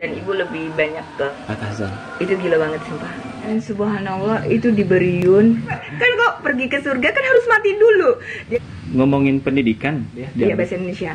Dan ibu lebih banyak ke Atasan. itu gila banget sumpah. Dan subhanallah itu di Beriun kan kok pergi ke surga kan harus mati dulu. Ngomongin pendidikan ya, Iya bahasa Indonesia.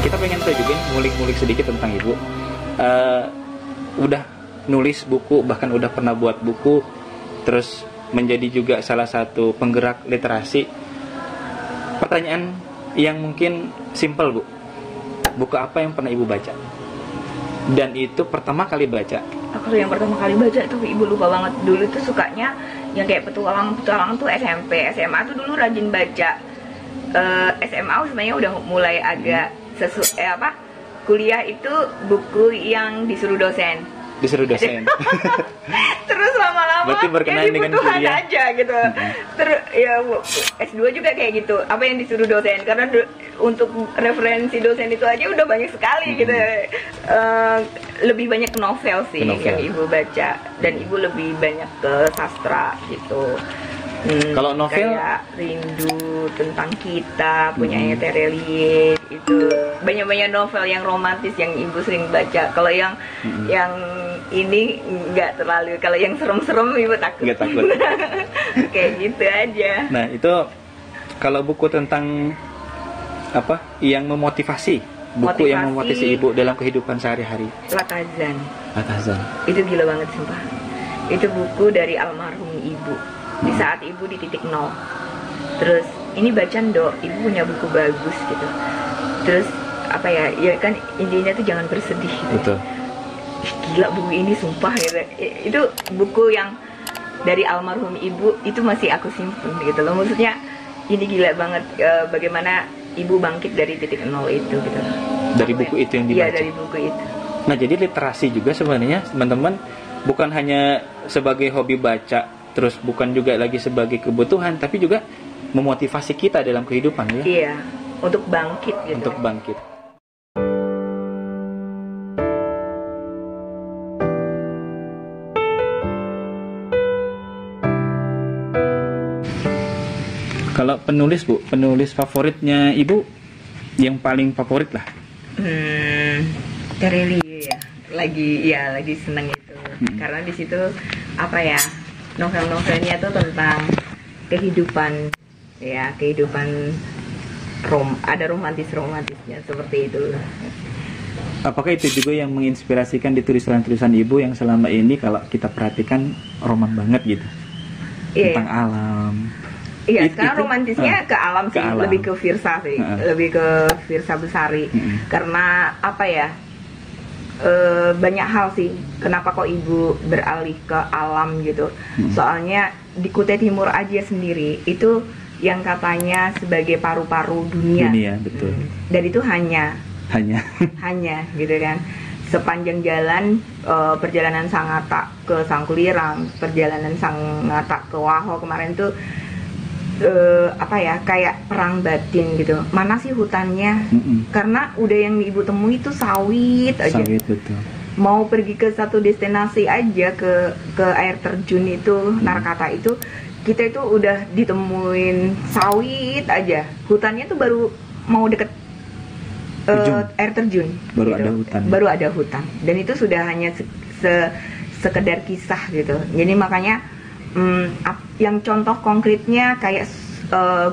Kita pengen tahu juga ngulik-ngulik sedikit tentang ibu. Udah nulis buku, bahkan udah pernah buat buku, terus menjadi juga salah satu penggerak literasi. Pertanyaan yang mungkin simpel, Bu. Buku apa yang pernah ibu baca? Dan itu pertama kali baca? Aku yang pertama kali baca itu ibu lupa banget. Dulu tuh sukanya yang kayak petualang tuh SMP, SMA tuh dulu rajin baca. SMA sebenarnya udah mulai agak kuliah itu buku yang disuruh dosen. Terus lama-lama berarti berkenaan dengan kebutuhan kuliah aja gitu. Terus ya S2 juga kayak gitu. Apa yang disuruh dosen, karena untuk referensi dosen itu aja udah banyak sekali gitu. Lebih banyak novel sih yang ibu baca, dan ibu lebih banyak ke sastra gitu. Kalau novel kayak Rindu, Tentang Kita punyanya Terelie, itu banyak novel yang romantis yang ibu sering baca. Kalau yang ini nggak terlalu, kalau yang serem-serem ibu takut. Nggak takut. Kayak gitu aja. Nah itu kalau buku tentang apa yang memotivasi, yang memotivasi ibu dalam kehidupan sehari-hari. Latazan. Itu gila banget sumpah. Itu buku dari almarhum ibu di saat ibu di titik nol. Terus ini bacaan ibu punya buku bagus gitu. Terus apa ya kan intinya tuh jangan bersedih gitu. Betul. Gila buku ini sumpah gitu. Itu buku yang dari almarhum ibu, itu masih aku simpen gitu loh. Maksudnya ini gila banget, bagaimana ibu bangkit dari titik nol itu gitu. Dari buku itu yang dibaca. Iya, dari buku itu. Nah, jadi literasi juga sebenarnya teman-teman bukan hanya sebagai hobi baca, terus bukan juga lagi sebagai kebutuhan, tapi juga memotivasi kita dalam kehidupan ya. Iya, untuk bangkit gitu. Untuk bangkit. Kalau penulis, Bu, penulis favoritnya Ibu yang paling favorit lah. Terelie ya. Lagi seneng itu. Karena di situ apa ya? Novel-novelnya tuh tentang kehidupan ya, ada romantisnya seperti itu. Apakah itu juga yang menginspirasikan di tulisan-tulisan ibu yang selama ini kalau kita perhatikan roman banget gitu? Tentang alam. Iya, sekarang romantisnya ke alam sih, lebih ke Firsa sih, lebih ke Firsa Besari. Karena apa ya? Banyak hal sih kenapa kok ibu beralih ke alam gitu. Soalnya di Kutai Timur aja sendiri itu yang katanya sebagai paru-paru dunia, betul. Dan itu hanya gitu kan. Sepanjang jalan perjalanan Sangatta ke Sangkulirang, perjalanan Sangatta ke Waho kemarin tuh kayak perang batin gitu. Mana sih hutannya? Karena udah yang ibu temui itu sawit aja. Betul. Mau pergi ke satu destinasi aja ke air terjun itu, Narkata itu, kita itu udah ditemuin sawit aja. Hutannya tuh baru mau deket air terjun. Baru ada hutan. Dan itu sudah hanya sekedar kisah gitu. Jadi makanya yang contoh konkretnya kayak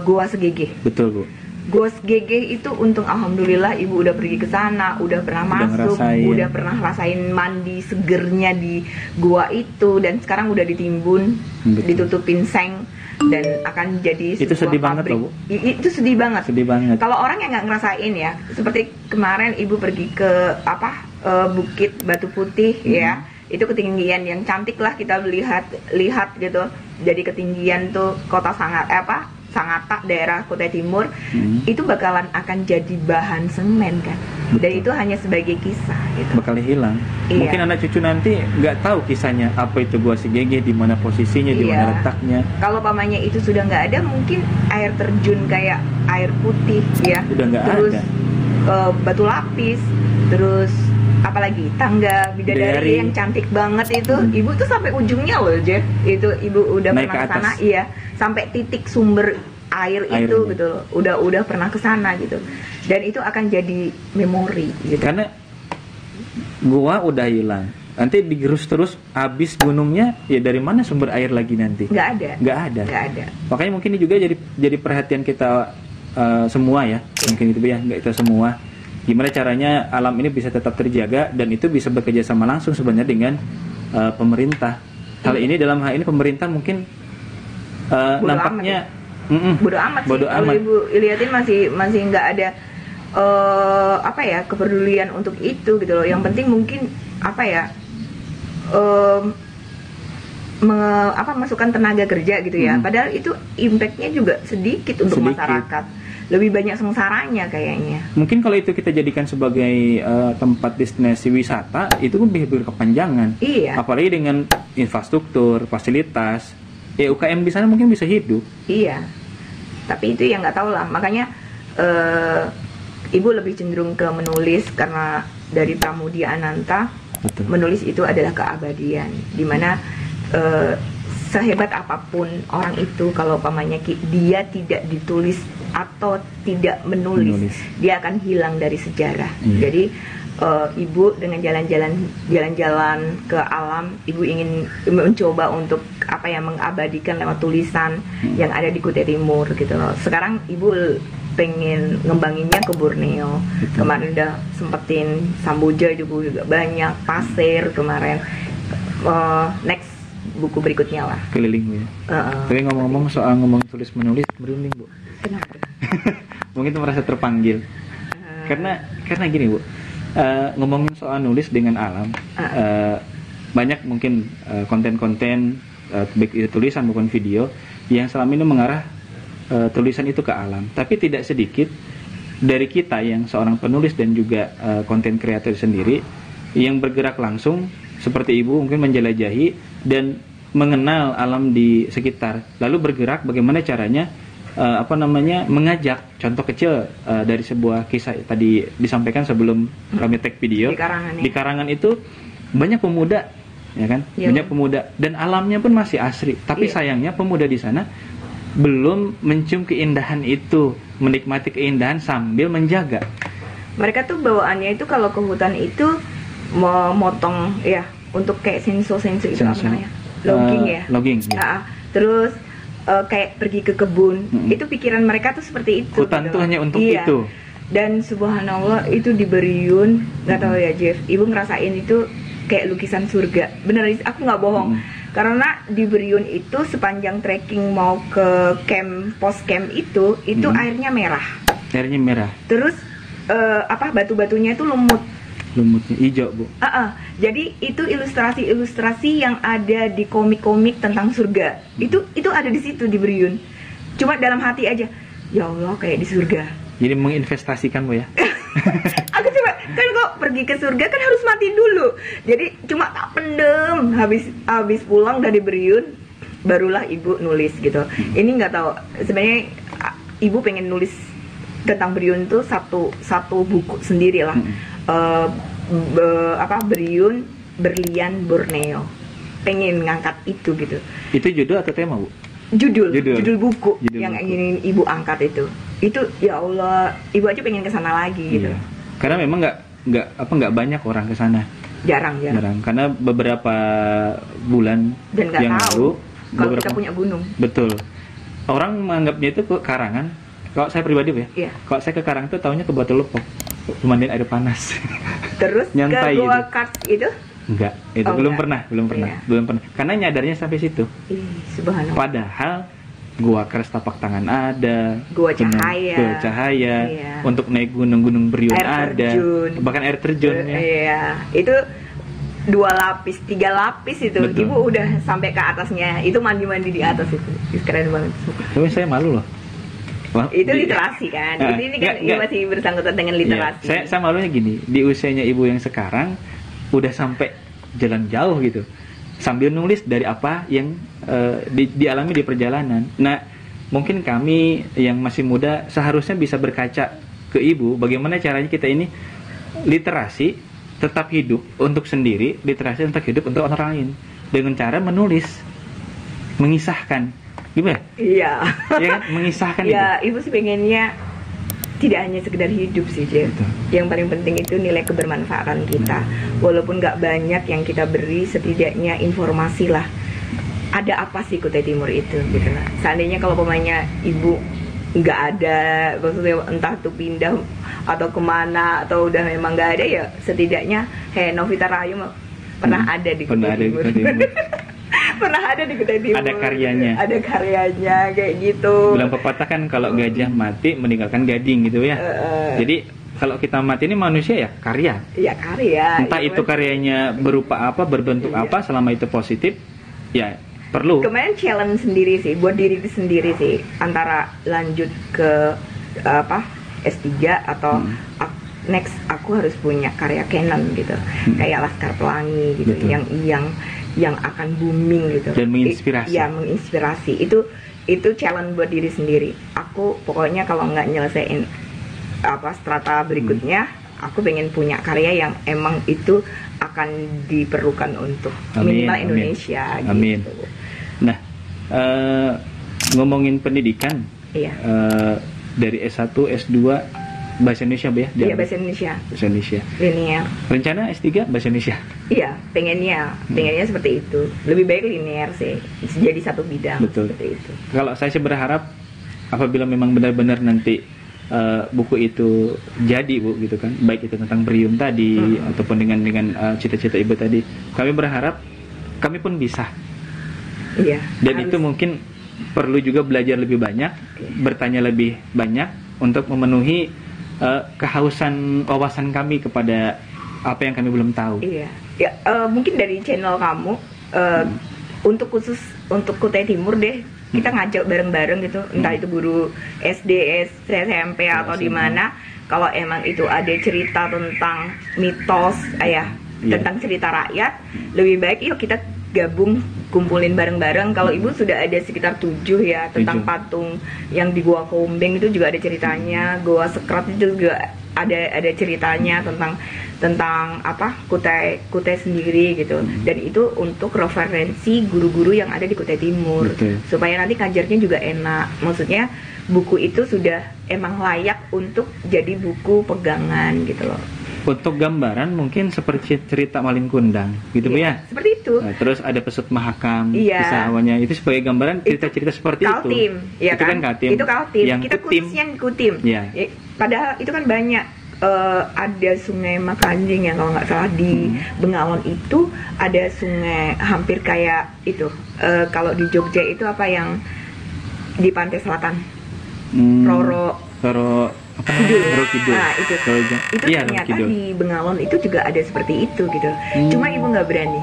Goa Segegeh. Betul, Bu. Goa Segegeh itu untung alhamdulillah ibu udah pergi ke sana, udah pernah masuk, udah pernah rasain mandi segernya di gua itu, dan sekarang udah ditimbun, ditutupin seng, dan akan jadi itu sedih pabrik. Banget loh, Bu. Itu sedih banget. Kalau orang yang nggak ngerasain ya, seperti kemarin ibu pergi ke Bukit Batu Putih ya. Itu ketinggian yang cantik lah kita lihat gitu. Jadi ketinggian tuh kota Sangatta daerah Kutai Timur itu bakalan akan jadi bahan semen kan. Dan itu hanya sebagai kisah gitu. Bakal hilang. Iya. Mungkin anak cucu nanti nggak tahu kisahnya apa itu Goa Segegeh, di mana posisinya, di mana letaknya. Kalau pamannya itu sudah nggak ada, mungkin air terjun kayak air putih ya. Udah nggak ada. Terus batu lapis, terus apalagi tangga bidadari yang cantik banget itu. Ibu tuh sampai ujungnya loh, Jeff. Itu ibu udah pernah ke sana, iya, sampai titik sumber air Airnya. itu gitu loh. Udah pernah ke sana gitu. Dan itu akan jadi memori gitu. Karena gua udah hilang. Nanti digerus terus, habis gunungnya, ya dari mana sumber air lagi nanti? Nggak ada. Nggak ada. Nggak ada. Makanya mungkin ini juga jadi perhatian kita semua ya, mungkin itu ya, nggak itu semua. Gimana caranya alam ini bisa tetap terjaga dan itu bisa bekerja sama langsung sebenarnya dengan pemerintah. Hal ini dalam hal ini pemerintah mungkin nampaknya Bodo amat sih. bodo Kalau amat. Ibu liatin masih nggak ada kepedulian untuk itu gitu loh. Yang penting mungkin masukkan tenaga kerja gitu ya. Padahal itu impactnya juga sedikit untuk masyarakat. Lebih banyak sengsaranya kayaknya. Mungkin kalau itu kita jadikan sebagai tempat destinasi wisata, itu kan bisa berkepanjangan. Iya. Apalagi dengan infrastruktur, fasilitas, UKM di sana mungkin bisa hidup. Iya. Tapi itu yang nggak tahu lah. Makanya Ibu lebih cenderung ke menulis karena dari Pramudia Ananta. Betul. Menulis itu adalah keabadian, dimana sehebat apapun orang itu, kalau pamannya dia tidak ditulis atau tidak menulis, dia akan hilang dari sejarah. Jadi Ibu dengan jalan-jalan ke alam, Ibu ingin mencoba untuk mengabadikan lewat tulisan yang ada di Kutai Timur gitu loh. Sekarang Ibu pengen ngembanginnya ke Borneo. Kemarin udah sempetin Samboja juga banyak, Pasir kemarin. Next buku berikutnya lah. Keliling ya. Tapi ngomong-ngomong soal tulis menulis, merinding Bu. Kenapa? Mungkin itu merasa terpanggil. Karena gini Bu, ngomongin soal nulis dengan alam, banyak mungkin konten-konten baik itu tulisan maupun video yang selama ini mengarah tulisan itu ke alam, tapi tidak sedikit dari kita yang seorang penulis dan juga konten kreator sendiri yang bergerak langsung seperti Ibu mungkin menjelajahi dan mengenal alam di sekitar, lalu bergerak bagaimana caranya mengajak contoh kecil dari sebuah kisah tadi disampaikan sebelum kami take video di Karangan itu banyak pemuda ya kan, banyak pemuda dan alamnya pun masih asri, tapi sayangnya pemuda di sana belum mencium keindahan itu, menikmati keindahan sambil menjaga. Mereka tuh bawaannya itu kalau ke hutan itu memotong ya, untuk kayak senso itu apa namanya? Logging ya. Terus kayak pergi ke kebun. Itu pikiran mereka tuh seperti itu. Hutan tuh hanya untuk itu. Dan subhanallah itu di Beriun, nggak tahu ya Jeff, Ibu ngerasain itu kayak lukisan surga. Bener, aku nggak bohong. Karena di Beriun itu sepanjang trekking mau ke pos camp itu airnya merah. Airnya merah. Terus batu-batunya itu lumutnya hijau Bu. Jadi itu ilustrasi yang ada di komik-komik tentang surga. Itu ada di situ di Beriun. Cuma dalam hati aja, ya Allah kayak di surga. Jadi menginvestasikan Bu ya. Aku coba, kan kok pergi ke surga kan harus mati dulu. Jadi cuma tak pendem. Habis pulang dari Beriun, barulah Ibu nulis gitu. Ini nggak tahu sebenarnya Ibu pengen nulis tentang Beriun tuh satu buku sendiri lah. Beriun, Berlian, Borneo. Pengen ngangkat itu gitu. Itu judul atau tema Bu? Judul buku yang ingin Ibu angkat itu ya Allah, Ibu aja pengen kesana lagi gitu. Karena memang nggak banyak orang kesana. Jarang. Karena beberapa bulan dan yang lalu kalau kita punya gunung. Betul. Orang menganggapnya itu ke Karangan. Kalau saya pribadi ya. Kalau saya ke Karangan tuh taunya ke Batu Lepok, pemandian air panas. Terus nyantai ke Gua gitu. Kars itu? Enggak, itu belum pernah. Karena nyadarnya sampai situ. Subhanallah. Padahal Gua Kars tapak tangan ada, Gua Cahaya, untuk naik gunung Beriun ada, bahkan air terjun ya. Iya, itu 2 lapis, 3 lapis itu. Betul. Ibu udah sampai ke atasnya, itu mandi di atas itu, keren banget. Tapi saya malu loh. Itu literasi kan, ini kan masih bersangkutan dengan literasi. Saya malunya gini, di usianya Ibu yang sekarang udah sampai jalan jauh gitu, sambil nulis dari apa yang dialami di perjalanan. Nah, mungkin kami yang masih muda seharusnya bisa berkaca ke Ibu, bagaimana caranya kita ini literasi tetap hidup untuk sendiri, literasi tetap hidup untuk orang lain, dengan cara menulis, mengisahkan Gimana? Iya. Ya kan, mengisahkan itu. Ya, ibu sih pengennya tidak hanya sekedar hidup sih, Je. Betul. Yang paling penting itu nilai kebermanfaatan kita. Walaupun nggak banyak yang kita beri, setidaknya informasi lah. Ada apa sih Kutai Timur itu, gitu lah. Seandainya kalau pemainnya ibu nggak ada, maksudnya entah tuh pindah atau kemana atau udah memang nggak ada, ya setidaknya Novita Rahayu pernah ada di Kutai Timur. Pernah ada di Kutai Timur. Ada karyanya. Ada karyanya kayak gitu. Bilang pepatah kan kalau gajah mati meninggalkan gading gitu ya. Jadi kalau kita mati ini manusia ya karya. Iya karya. Entah itu karyanya berupa apa, berbentuk apa, selama itu positif, ya perlu. Kemarin challenge sendiri sih, buat diri sendiri sih, antara lanjut ke S3 atau next aku harus punya karya canon gitu, kayak Laskar Pelangi gitu. Betul. yang akan booming gitu dan menginspirasi. Ya menginspirasi, itu challenge buat diri sendiri. Aku pokoknya kalau nggak nyelesain strata berikutnya, aku pengen punya karya yang emang itu akan diperlukan untuk minimal Indonesia. Amin. Gitu. Nah, ngomongin pendidikan, iya. Dari S1, S2 bahasa Indonesia, Bu ya? Iya, bahasa Indonesia. Bahasa Indonesia. Linear. Rencana S3 bahasa Indonesia? Iya, pengennya seperti itu. Lebih baik linear sih, jadi satu bidang. Betul. Seperti itu. Kalau saya sih berharap apabila memang benar-benar nanti buku itu jadi, Bu, gitu kan, baik itu tentang Berium tadi ataupun dengan cita-cita Ibu tadi, kami berharap kami pun bisa. Iya. Dan itu mungkin perlu juga belajar lebih banyak, bertanya lebih banyak untuk memenuhi kehausan wawasan kami kepada apa yang kami belum tahu. Iya. Ya, mungkin dari channel kamu untuk khusus untuk Kutai Timur deh, kita ngajak bareng-bareng gitu, entah itu guru SD, SMP atau di mana, kalau emang itu ada cerita tentang mitos tentang cerita rakyat, lebih baik yuk kita gabung, kumpulin bareng-bareng. Kalau ibu sudah ada sekitar 7 ya, tentang patung yang di Goa Kombeng itu juga ada ceritanya, Goa Sekrat itu juga ada ceritanya tentang Kutai sendiri gitu. Dan itu untuk referensi guru-guru yang ada di Kutai Timur. Betul. Supaya nanti ngajarnya juga enak. Maksudnya buku itu sudah emang layak untuk jadi buku pegangan gitu loh. Untuk gambaran mungkin seperti cerita Malin Kundang gitu, Bu ya. Seperti itu. Nah, terus ada Pesut Mahakam, Iya. kisah awalnya itu sebagai gambaran cerita-cerita seperti Kaltim, itu. Ya itu kan Kaltim. Itu Kaltim. Yang kita khususnya Kutim. Ya. Padahal itu kan banyak. Ada sungai Makanjing yang kalau nggak salah di Bengawan itu ada sungai hampir kayak itu. Kalau di Jogja itu apa yang di pantai selatan? Roro Kidul. Nah, itu ternyata di Bengawan itu juga ada seperti itu gitu. Cuma ibu nggak berani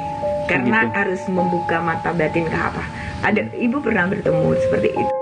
karena harus membuka mata batin ke apa. Ibu pernah bertemu seperti itu.